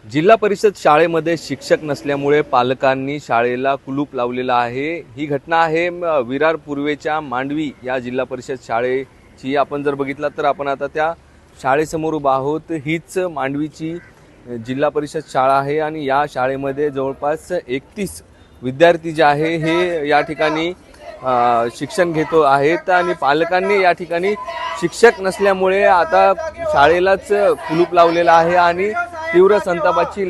जिल्हा परिषद शाळेमध्ये शिक्षक नसल्यामुळे पालकांनी शाळेला कुलूप लावलेला आहे। ही घटना आहे विरार पूर्वेच्या मांडवी या जिल्हा परिषद शाळेची। आपण जर बघितलं तर आपण आता त्या शाळेसमोर उभा आहोत। हीच मांडवीची जिल्हा परिषद शाळा आहे आणि या शाळेमध्ये जवळपास 31 विद्यार्थी जे आहे हे या ठिकाणी शिक्षण घेतो आहेत आणि पालकांनी या ठिकाणी शिक्षक नसल्यामुळे आता शाळेलाच कुलूप लावलेला आहे आणि तीव्र संतापाची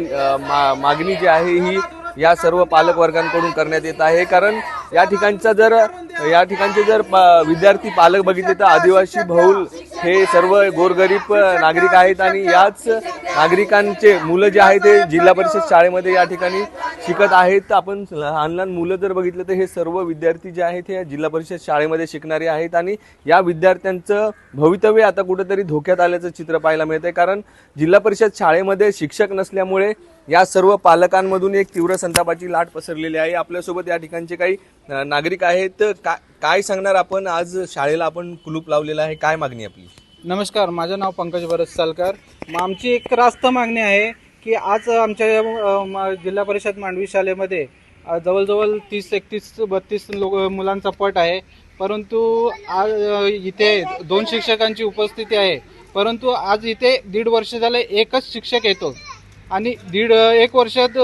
मागणी जी आहे ही या सर्व पालक वर्गांकडून करण्यात येत आहे। कारण या ठिकाणचे जर विद्यार्थी पालक बघितले तर आदिवासी बहुल हे सर्व गोरगरीब नागरिक आहेत आणि याच नागरिकांचे मुलं जे आहेत ते जिल्हा परिषद शाळेमध्ये या ठिकाणी शिकत आहेत। आपण लहान लहान मुलं जर बघितलं तर हे सर्व विद्यार्थी जे आहेत हे जिल्हा परिषद शाळेमध्ये शिकणारे आहेत आणि या विद्यार्थ्यांचं भवितव्य आता कुठेतरी धोक्यात आल्याचं चित्र पाहायला मिळतंय। कारण जिल्हा परिषद शाळेमध्ये शिक्षक नसल्यामुळे या सर्व पालकांमधून एक तीव्र संतापाची लाट पसरलेली आहे। आपल्यासोबत या ठिकाणचे काही नागरिक आहेत। काय सांगणार आपण? आज शाळेला आपण कुलूप लावलेला आहे, काय मागणी आपली? नमस्कार, माझं नाव पंकज भरत सालकर। आमची एक रास्त मागणी आहे की आज आमच्या जिल्हा परिषद मांडवी शाळेमध्ये जवळजवळ 30-31-32 मुलांचा पट आहे, परंतु आज इथे 2 शिक्षकांची उपस्थिती आहे। परंतु आज इथे 1.5 वर्ष झाले एकच शिक्षक येतो आणि 1.5 वर्षात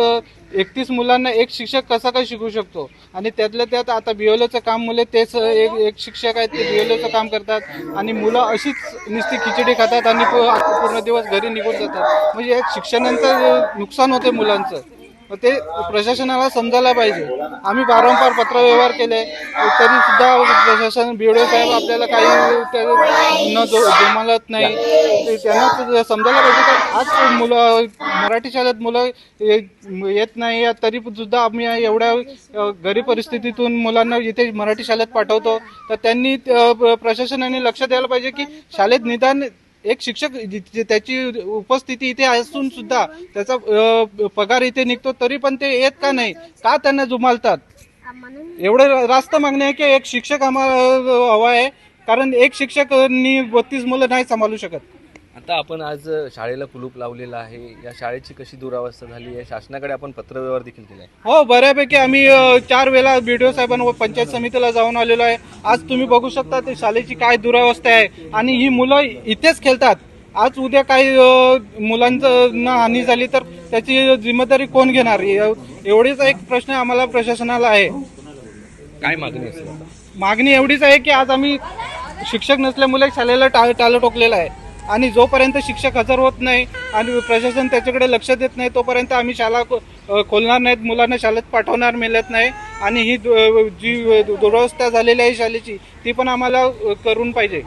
31 मुलांना एक शिक्षक कसा काय शिकवू शकतो? आणि त्यातल्या त्यात आता बिओलोचं काम मुले तेच एक शिक्षक आहेत, ते बिओलोचं काम करतात आणि मुलं अशीच नुसती खिचडी खातात आणि पूर्ण दिवस घरी निघून जातात। म्हणजे शिक्षणाचं नुकसान होते मुलांचं, ते प्रशासनाला समजायला पाहिजे। आम्ही वारंवार पत्रव्यवहार केले तरी सुद्धा प्रशासन बीओडीओ साहेब आपल्याला काही जमत नाही। त्यांना समजायला पाहिजे की आज मुलं मराठी शाळेत मुलं येत नाही, तरी सुद्धा आम्ही एवढ्या गरीब परिस्थितीतून मुलांना इथे मराठी शाळेत पाठवतो। तर त्यांनी प्रशासनाने लक्ष द्यायला पाहिजे की शाळेत निदान एक शिक्षक त्याची उपस्थिती इथे असून सुद्धा त्याचा पगार इथे निघतो तरी पण ते येत का नाही, का त्यांना जुमालतात? एवढं रास्त मागणी आहे की एक शिक्षक आम्हाला हवा आहे, कारण एक शिक्षकांनी 32 मुलं नाही सांभाळू शकत। आता आपण आज शाळेला कुलूप लावलेला आहे, या शाळेची कशी दुरावस्था झाली आहे? शासनाकडे आपण पत्रव्यवहार देखील केलाय? हो, बऱ्यापैकी आम्ही 4 वेळा बीडीओ साहेबांवर पंचायत समितीला जाऊन आलेलो आहे। आज तुम्ही बघू शकता ते शाळेची काय दुरावस्था आहे आणि ही मुलं इथेच खेळतात। आज उद्या काही मुलांचं हानी झाली तर त्याची जिम्मेदारी कोण घेणार? एवढीच एक प्रश्न आम्हाला प्रशासनाला आहे। काय मागणी असेल? मागणी एवढीच आहे की आज आम्ही शिक्षक नसल्यामुळे शाळेला टाळं टोकलेलं आहे आणि जोपर्यंत शिक्षक हजर होत नाही आणि प्रशासन त्याच्याकडे लक्ष देत नाही तोपर्यंत आम्ही शाळा खोलणार नाहीत, मुलांना शाळेत पाठवणार मिळत नाही। आणि ही जी दुरवस्था झालेली आहे शाळेची ती पण आम्हाला करून पाहिजे।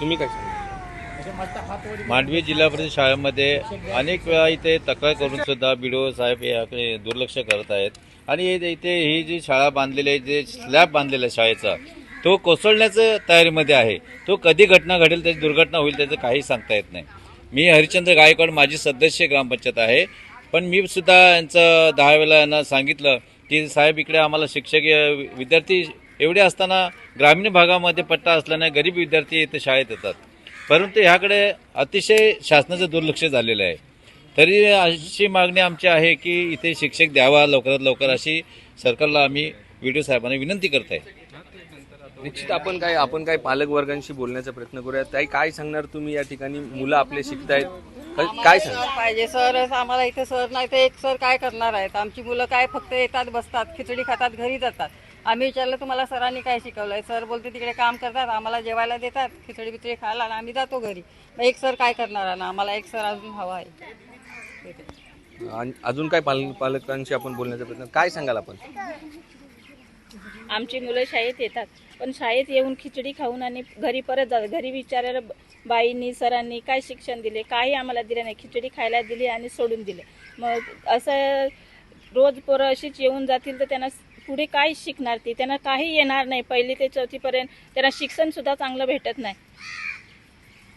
तुम्ही काय सांगा? मांडवी जिल्हा परिषद शाळेमध्ये अनेक वेळा इथे तक्रार करून सुद्धा बीडीओ साहेब याकडे दुर्लक्ष करत आहेत आणि इथे ही जी शाळा बांधलेली आहे, जे स्लॅब बांधलेला आहे शाळेचा, तो कोसळण्याचं तयारीमध्ये आहे। तो कधी घटना घडेल, त्याची दुर्घटना होईल, त्याचं काही सांगता येत नाही। मी हरिश्चंद्र गायकवाड, माझी सदस्य ग्रामपंचायत आहे, पण मी सुद्धा यांचं 10 वेळा यांना सांगितलं की साहेब इकडे आम्हाला शिक्षक विद्यार्थी एवढे असताना ग्रामीण भागामध्ये पट्टा असल्याने गरीब विद्यार्थी इथे शाळेत येतात, परंतु ह्याकडे अतिशय शासनाचं दुर्लक्ष झालेलं आहे। तरी अशी मागणी आमची आहे की इथे शिक्षक द्यावा लवकरात लवकर, अशी सरकारला आम्ही बीडीओ साहेबांना विनंती करत आहे। निश्चित आपण काय पालक वर्गांशी बोलण्याचा प्रयत्न करूया। ताई, काय सांगणार तुम्ही? या ठिकाणी मुलं आपले शिकतायत, काय सांगणार? पाहिजे सर, आम्हाला इथे सर नाही तर एक सर काय करणार आहेत? आमची मुलं काय फक्त येतात, बसतात, खिचडी खातात, घरी जातात। आम्ही विचारलं तुम्हाला सरांनी काय शिकवलंय? सर बोलते तिकडे काम करतात, आम्हाला जेवायला देतात, खिचडी बिचडी खायला आणि आम्ही जातो घरी। मग एक सर काय करणार ना? आम्हाला एक सर अजून हवा आहे। अजून काय पालकांशी आपण बोलण्याचा प्रयत्न, काय सांगाल आपण? आमची मुलं शाळेत येतात, पण शाळेत येऊन खिचडी खाऊन आणि घरी परत जातात। घरी विचारायला बाईंनी सरांनी काय शिक्षण दिले? काही आम्हाला दिले नाही, खिचडी खायला दिली आणि सोडून दिले। मग असं रोज पोरं अशीच येऊन जातील तर त्यांना पुढे काय शिकणार? ती त्यांना काही येणार नाही। 1ली ते 4थी पर्यंत त्यांना शिक्षण सुद्धा चांगलं भेटत नाही।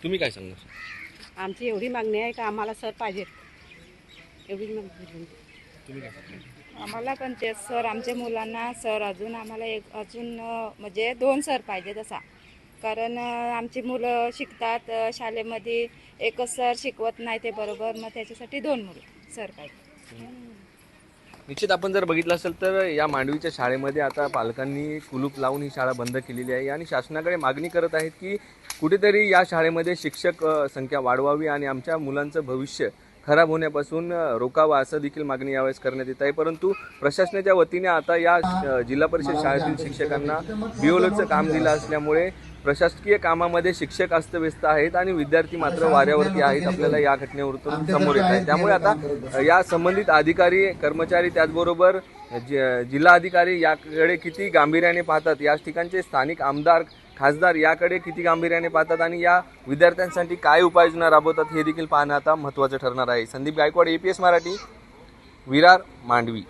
तुम्ही काय सांगणार? आमची एवढी मागणी आहे का आम्हाला सर पाहिजेत, एवढी मागणी। तुम्ही काय सांगणार? आम्हाला पण तेच सर, आमच्या मुलांना सर अजून आम्हाला अजून म्हणजे 2 सर पाहिजे तसा, कारण आमची मुलं शिकतात शाळेमध्ये एकच सर शिकवत नाही ते बरोबर, मग त्याच्यासाठी 2 मुलं सर पाहिजे. निश्चित आपण जर बघितलं असेल तर या मांडवीच्या शाळेमध्ये आता पालकांनी कुलूप लावून ही शाळा बंद केलेली आहे आणि शासनाकडे मागणी करत आहेत की कुठेतरी या शाळेमध्ये शिक्षक संख्या वाढवावी आणि आमच्या मुलांचं भविष्य खराब होण्यापासून रोकावा असं देखील मागणी यावेळेस करण्यात येत आहे. परंतु प्रशासनाच्या वतीने आता या जिल्हा परिषद शाळेतील शिक्षकांना बिओलोचं काम दिलं असल्यामुळे प्रशासकीय कामामध्ये शिक्षक अस्तव्यस्त आहेत आणि विद्यार्थी मात्र वाऱ्यावरती आहेत. आपल्याला या घटनेवरून समोर येत आहे. त्यामुळे आता या संबंधित अधिकारी कर्मचारी त्याचबरोबर जिल्हा अधिकारी याकडे किती गांभीर्याने पाहतात, या ठिकाणचे स्थानिक आमदार खासदार याकडे किती गांभीर्याने पाहतात आणि या विद्यार्थ्यांसाठी काय उपाययोजना राबवतात हे देखील पाहणं आता महत्त्वाचं ठरणार आहे. संदीप गायकवाड, APS मराठी, विरार, मांडवी.